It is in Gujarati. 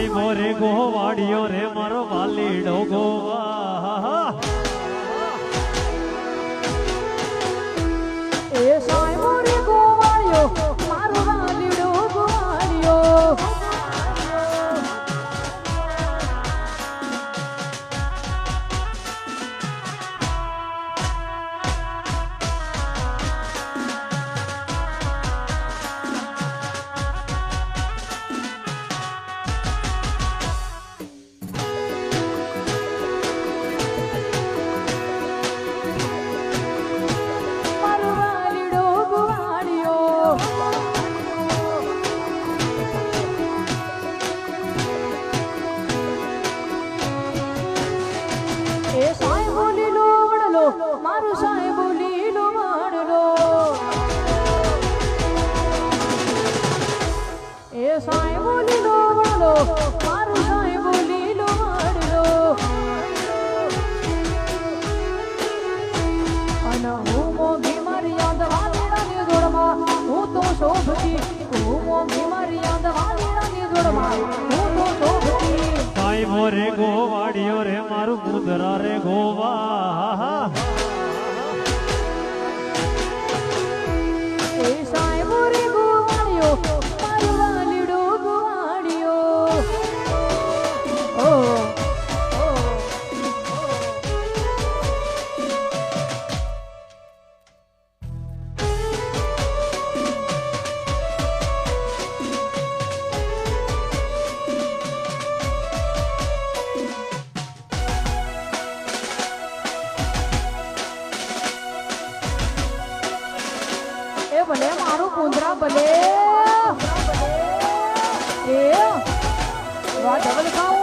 સાઈ મોરે ગોવાડિયો રે મારો વાલીડો ગોવા એ સાઈ મોરે ગોવાળિયો મારો વાલીડો ગોવાળિયો એ સાઈ બોલી લો વડલો મારું સાઈ બોલી લો વડલો એ સાઈ બોલી લો વડલો મારું સાઈ બોલી લો વડલો અને હું મોંઘી મારી યાદ વાલીડાની જોડમાં હું તો શોભતી હું મોંઘી મારી યાદ વાલીડાની જોડમાં હું તો શોભતી સાઈ મોરે ગોવાડિયો રે મારું મુદરા રે ગોવા એ સાઈ મોરે ગોવાળિયો મારું વાલીડો ગોવાળિયો ઓ એ ભલે મારું કુંદરા ભલે એ વા ડબલ ખાવ